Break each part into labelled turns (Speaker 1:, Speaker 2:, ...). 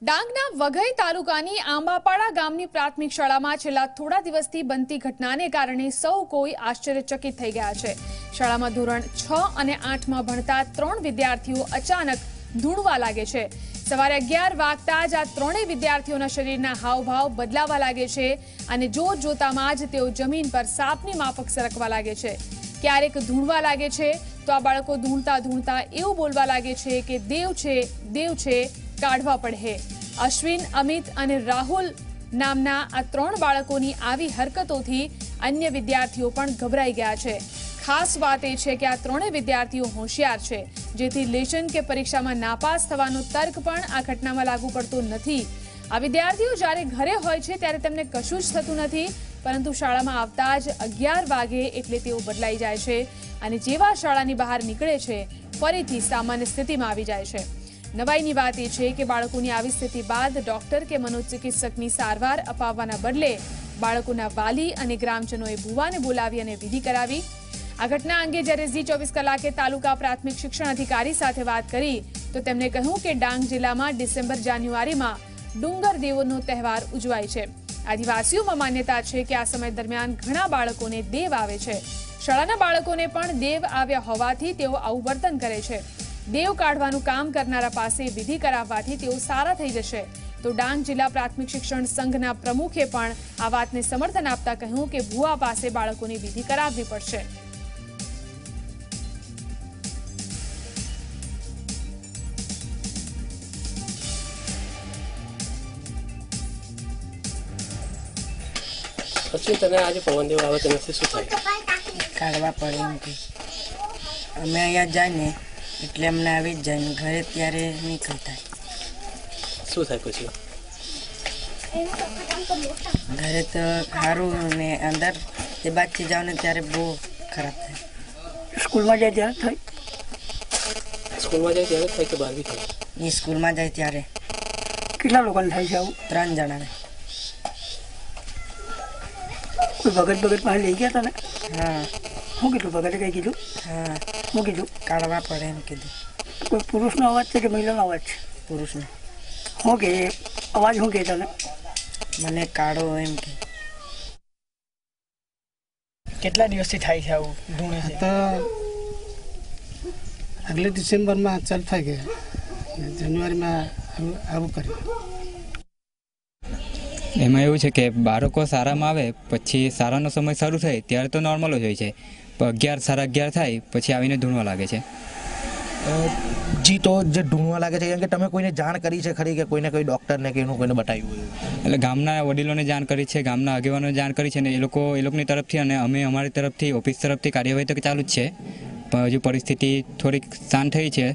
Speaker 1: ડાંગના વઘઈ તાલુકાની આંબાપાડા ગામની પ્રાથમિક શાળામાં છેલ્લા થોડા દિવસથી બનતી ઘટનાને કારણે સૌ કોઈ આશ્ચર્યચકિત થઈ ગયા છે। શાળામાં ધોરણ 6 અને 8માં ભણતા 3 વિદ્યાર્થીઓ અચાનક ધૂણવા લાગે છે। સવારે 11 વાગતા જ આ ત્રણેય વિદ્યાર્થીઓના શરીરના હાવભાવ બદલાવા લાગે છે અને જોતામાં જ તેઓ જમીન પર સાપની માફક સરકવા લાગે છે। ક્યારેક ધૂણવા લાગે છે તો આ બાળકો ધૂણતા એવું બોલવા લાગે છે કે દેવ છે કાઢવા પડે। અશ્વિન, અમિત અને રાહુલ નામના આ 3 બાળકોની આવી હરકતોથી અન્ય વિદ્યાર્થીઓ પણ ગભરાઈ ગયા છે। ખાસ વાત એ છે કે આ ત્રણેય વિદ્યાર્થીઓ હોશિયાર છે, જેથી લેશન કે પરીક્ષામાં નાપાસ થવાનો તર્ક પણ આ ઘટનામાં લાગુ પડતો નથી। આ વિદ્યાર્થીઓ જ્યારે ઘરે હોય છે ત્યારે તેમને કશું જ થતું નથી, પરંતુ શાળામાં આવતા જ 11 વાગે એટલે તેઓ બદલાઈ જાય છે અને જેવા શાળાની બહાર નીકળે છે ફરીથી સામાન્ય સ્થિતિમાં આવી જાય છે। નવાઈની વાત એ છે કે બાળકોની આવી સ્થિતિ બાદ ડોક્ટર કે મનોચિકિત્સકની સારવાર અપાવવાના બદલે બાળકોના વાલી અને ગ્રામજનોએ ભુવાને બોલાવી અને વિધિ કરાવી। આ ઘટના અંગે જ્યારે ઝી24 કલાકે તાલુકા પ્રાથમિક શિક્ષણ અધિકારી સાથે વાત કરી તો તેમણે કહ્યું કે ડાંગ જિલ્લામાં ડિસેમ્બર-જાન્યુઆરીમાં ડુંગર દેવનો તહેવાર ઉજવાય છે। આદિવાસીઓમાં માન્યતા છે કે આ સમય દરમિયાન ઘણા બાળકોને દેવ આવે છે। શાળાના બાળકોને પણ દેવ આવ્યા હોવાથી તેઓ આવું વર્તન કરે છે। દેવ કાઢવાનું કામ કરનારા પાસે વિધિ કરાવવાથી તેઓ સારા થઈ જશે। તો ડાંગ જિલ્લા પ્રાથમિક શિક્ષણ સંઘના પ્રમુખે પણ આ વાતને સમર્થન આપતા કહ્યું કે ભુવા પાસે બાળકોની વિધિ કરાવવી પડશે।
Speaker 2: પછી તને આજે પવન દેવ આવે તેનાથી શું થાય?
Speaker 3: કાઢવા પડે એમ કે અમે અહીંયા જાય ને એટલે અમને આવી જ જાય ને ઘરે ત્યારે નીકળ થાય।
Speaker 2: શું થાય પછી?
Speaker 3: ઘરે તો સારું ને અંદર તે બાદથી જાવ ને ત્યારે બહુ ખરાબ થાય।
Speaker 4: સ્કૂલમાં જાય ત્યારે થાય?
Speaker 2: સ્કૂલમાં જાય ત્યારે થાય કે બહાર બી થાય?
Speaker 3: એ સ્કૂલમાં જાય ત્યારે।
Speaker 4: કેટલા લોકોને થાય છે આવું?
Speaker 3: 3 જણાને।
Speaker 4: કોઈ ભગત પાસે લઈ ગયા તને?
Speaker 3: હા।
Speaker 4: શું કીધું ભગતે? કંઈ કીધું?
Speaker 3: હા।
Speaker 4: શું કીધું?
Speaker 3: કાઢવા પડે એમ કીધું।
Speaker 4: કોઈ પુરુષનો અવાજ છે કે મહિલાનો અવાજ છે?
Speaker 3: પુરુષને।
Speaker 4: શું કે અવાજ શું કહે તને?
Speaker 3: મને કાઢો એમ કે।
Speaker 4: કેટલા દિવસથી થાય છે આવું ધૂણે છે?
Speaker 5: તો આગલે ડિસેમ્બરમાં ચાલુ થઈ ગયા, જાન્યુઆરીમાં આવું કર્યું।
Speaker 6: એમાં એવું છે કે બાળકો શાળામાં આવે પછી શાળાનો સમય શરૂ થાય ત્યારે તો નોર્મલ જ હોય છે, પણ 11, સાડા 11 થાય પછી આવીને ધૂણવા લાગે છે।
Speaker 7: જી, તો જે ઢૂંઢવા લાગે છે કે તમે કોઈને જાણ કરી છે ખરી કે કોઈને કોઈ ડૉક્ટરને કે એનું કોઈને બતાવ્યું હોય?
Speaker 6: એટલે ગામના વડીલોને જાણ કરી છે, ગામના આગેવાનોને જાણ કરી છે ને એ લોકોની તરફથી અને અમે અમારી તરફથી ઓફિસ તરફથી કાર્યવાહી તો ચાલુ જ છે, પણ હજુ પરિસ્થિતિ થોડીક શાંત થઈ છે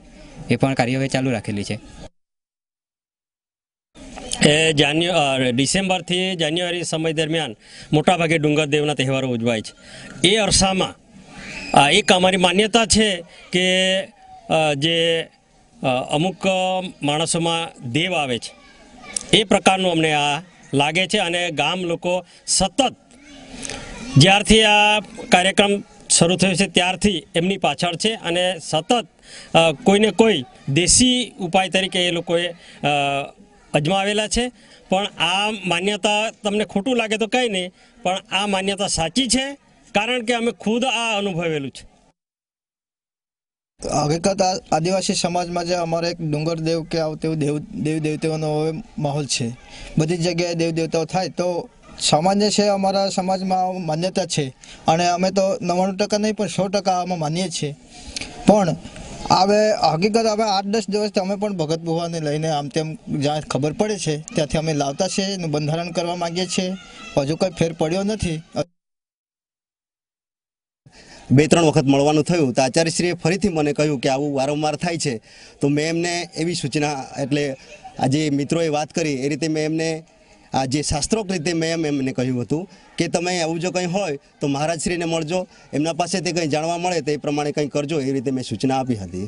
Speaker 6: એ પણ કાર્યવાહી ચાલુ રાખેલી છે।
Speaker 8: ડિસેમ્બરથી જાન્યુઆરી સમય દરમિયાન મોટાભાગે ડુંગરદેવના તહેવારો ઉજવાય છે। એ અરસામાં એક અમારી માન્યતા છે કે જે અમુક માણસોમાં દેવ આવે છે એ પ્રકારનું અમને આ લાગે છે અને ગામ લોકો સતત જ્યારથી આ કાર્યક્રમ શરૂ થયો છે ત્યારથી એમની પાછળ છે અને સતત કોઈને કોઈ દેશી ઉપાય તરીકે એ લોકોએ અજમાવેલા છે। પણ આ માન્યતા તમને ખોટું લાગે તો કંઈ નહીં, પણ આ માન્યતા સાચી છે કારણ કે અમે ખુદ આ અનુભવેલું છે।
Speaker 9: હકીકત આદિવાસી સમાજમાં જે અમારે એક ડુંગર દેવ કે આવું દેવ દેવતાઓનો માહોલ છે। બધી જગ્યાએ દેવ દેવતાઓ થાય તો સામાન્ય છે, અમારા સમાજમાં માન્યતા છે અને અમે તો 99% નહીં પણ 100% આમાં માનીએ છીએ। પણ હવે હકીકત હવે 8-10 દિવસથી અમે પણ ભગત ભુવાને લઈને આમ તેમ જ્યાં ખબર પડે છે ત્યાંથી અમે લાવતા છીએ અને બંધારણ કરવા માગીએ છીએ। હજુ કંઈ ફેર પડ્યો નથી।
Speaker 10: 2-3 વખત મળવાનું થયું તો આચાર્યશ્રીએ ફરીથી મને કહ્યું કે આવું વારંવાર થાય છે, તો મેં એમને એવી સૂચના, એટલે આજે મિત્રોએ વાત કરી એ રીતે મેં એમને જે શાસ્ત્રોક્ત રીતે મેં એમને કહ્યું હતું કે તમે આવું જો કંઈ હોય તો મહારાજશ્રીને મળજો, એમના પાસેથી કંઈ જાણવા મળે તો એ પ્રમાણે કંઈ કરજો, એ રીતે મેં સૂચના આપી હતી।